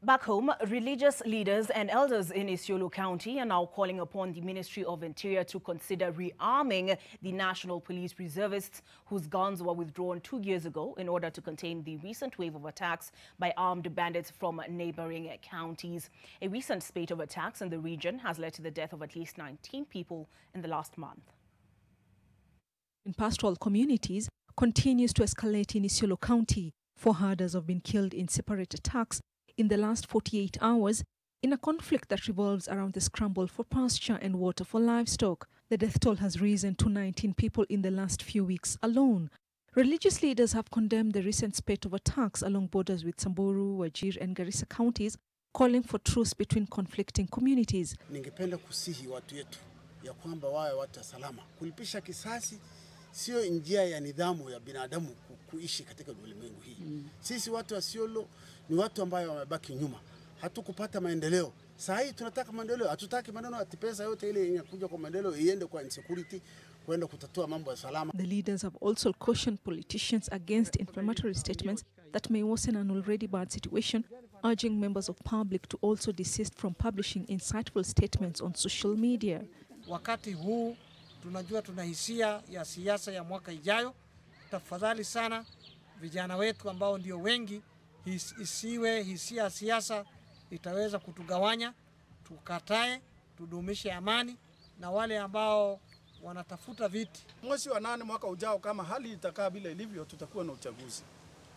Back home, religious leaders and elders in Isiolo County are now calling upon the Ministry of Interior to consider rearming the National Police reservists whose guns were withdrawn 2 years ago in order to contain the recent wave of attacks by armed bandits from neighboring counties. A recent spate of attacks in the region has led to the death of at least 19 people in the last month. In pastoral communities continues to escalate in Isiolo County. 4 herders have been killed in separate attacks in the last 48 hours in a conflict that revolves around the scramble for pasture and water for livestock. The death toll has risen to 19 people in the last few weeks alone. Religious leaders have condemned the recent spate of attacks along borders with Samburu, Wajir and Garissa counties, calling for truce between conflicting communities. Ningependa kusihi watu yetu ya kwamba wawe watu salama. Kulipisha kisasi sio njia ya nidhamu ya binadamu kuishi katika ulimwengu hii. Sisi watu wa Isiolo ni watu ambao wamebaki nyuma. Hatukupata maendeleo. Sasa hii tunataka maendeleo. Hatutaki maneno ati pesa yote ile inakuja kwa maendeleo iende kwa insecurity, kwenda kutatua mambo ya salama. The leaders have also cautioned politicians against inflammatory statements that may worsen an already bad situation, urging members of public to also desist from publishing insightful statements on social media. Wakati huu tunajua tuna hisia ya siasa ya mwaka ijayo. Tafadhali sana vijana wetu ambao ndio wengi, isiwe hisia ya siasa itaweza kutugawanya. Tukatae, tudumishe amani, na wale ambao wanatafuta viti. Mwezi wa 8 mwaka ujao, kama hali itakaa bila ilivyo, tutakuwa na uchaguzi.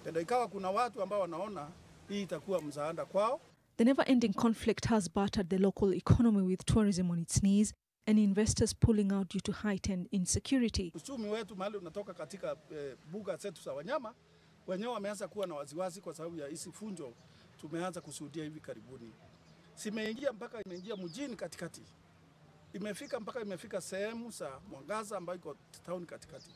Ndio ikawa kuna watu ambao wanaona hii itakuwa msaada kwao. The never-ending conflict has battered the local economy with tourism on its knees and investors pulling out due to heightened insecurity. Uchumi wetu mahali unatoka katika buga zetu za wanyama, wenyewe wameanza kuwa na waziwazi kwa sababu ya hizi funjo tumeanza kushuhudia hivi karibuni. Simeingia mpaka imeingia mjini katikati. Imefika sehemu za Mwangaza ambayo iko town katikati.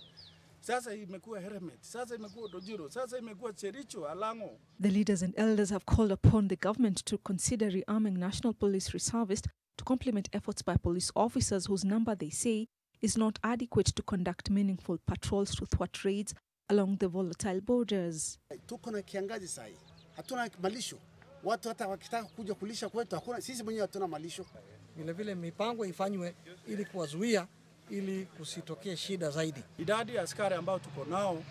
Sasa imekuwa Heremet, sasa imekuwa Dojiro, sasa imekuwa Chericho, Alango. The leaders and elders have called upon the government to consider rearming National Police reservists to complement efforts by police officers whose number, they say, is not adequate to conduct meaningful patrols to thwart raids along the volatile borders. Tuko na kiangazi sasa. Hatuna malisho. Watu hata wakitaka kuja kulisha kwetu hakuna, sisi mwenyewe hatuna malisho. Vile mipango ifanywe ili kuwazuia ili kusitokee shida zaidi. Idadi ya askari ambao tuko nao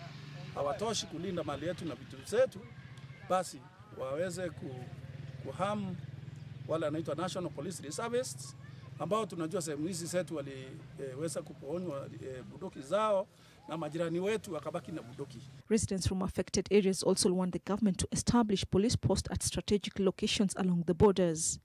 hawatoshi kulinda mali yetu na vitu zetu, basi waweze kuhamu wale wanaitwa National Police reservists ambao tunajua sehemu hizi zetu waliweza kuponywa bunduki zao na majirani wetu wakabaki na bunduki. Residents from affected areas also want the government to establish police posts at strategic locations along the borders.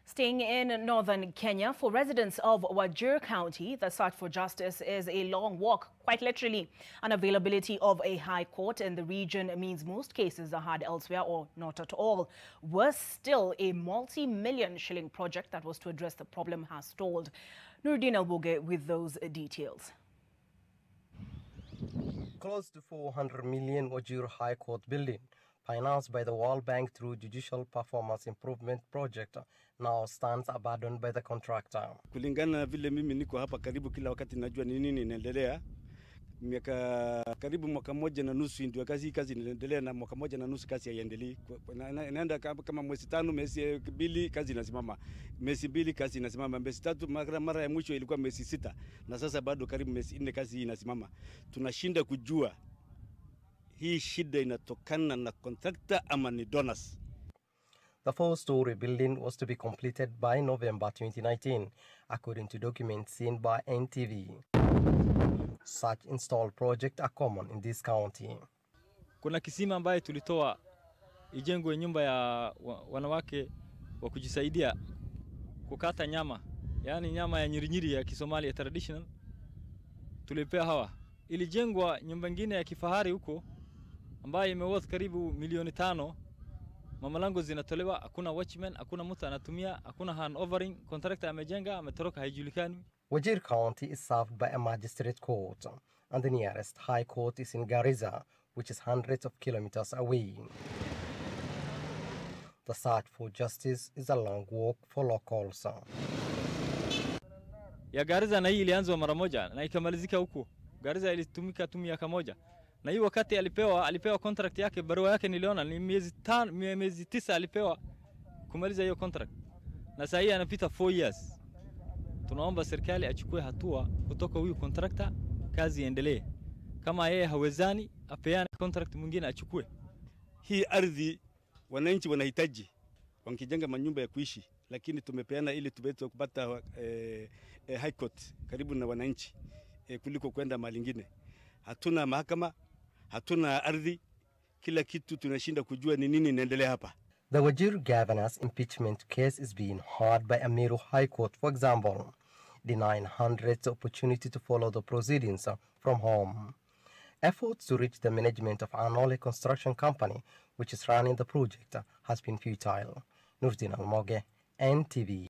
Staying in northern Kenya, for residents of Wajir County, the search for justice is a long walk, quite literally. Unavailability of a high court in the region means most cases are heard elsewhere or not at all. Worse still, a multi-million shilling project that was to address the problem has stalled. Nuruddin Alboge with those details. Close to 400 million Wajir High Court building, financed by the World Bank through Judicial Performance Improvement Project, now stands abandoned by the contractor. Kulingana na vile mimi niko hapa karibu kila wakati najua ni nini inaendelea. Karibu mwaka 1.5 ndio kazi inaendelea, na mwaka 1.5 kazi haiendelei. Inaenda kama mwezi 5, mwezi 2 kazi inasimama. Mwezi 2 kazi inasimama. Mwezi 3 mara ya mwisho ilikuwa mwezi 6, na sasa bado karibu mwezi 4 kazi inasimama. Tunashinda kujua hii shida inatokana na contractor ama ni donors. The 4-story building was to be completed by November 2019, according to documents seen by NTV. Such installed projects are common in this county. Kuna kisima ambaye tulitoa ijengwe nyumba ya wanawake wa kujisaidia kukata nyama, yani nyama ya nyirinyiri ya Kisomali ya traditional, tulipea hawa. Ilijengwa nyumba nyingine ya kifahari huko ambaye imeworth karibu milioni 5. Mamalango zinatolewa, hakuna watchman, hakuna mtu anatumia, hakuna handovering, contractor amejenga, ametoroka, haijulikani. Wajir County is served by a magistrate court, and the nearest high court is in Garissa, which is hundreds of kilometers away. The search for justice is a long walk for locals. Ya Garissa na hii ilianzwa mara moja na ikamalizika huko. Garissa ilitumika tu miaka moja. Na hiyo wakati alipewa contract yake, barua yake niliona ni miezi 9 alipewa kumaliza hiyo contract. Na sasa hii anapita 4 years. Tunaomba serikali achukue hatua kutoka huyu contractor, kazi iendelee. Kama yeye hawezani, apeane contract mwingine achukue. Hii ardhi wananchi wanahitaji, wankijenga manyumba ya kuishi, lakini tumepeana ili tuweze kupata high court karibu na wananchi kuliko kwenda mahali nyingine. Hatuna mahakama, hatuna ardhi, kila kitu tunashinda kujua ni nini inaendelea hapa. The Wajir governor's impeachment case is being heard by Amiru High Court, for example, denying hundreds the opportunity to follow the proceedings from home. Efforts to reach the management of Anole Construction Company, which is running the project, has been futile. Nurdin Almoge, NTV.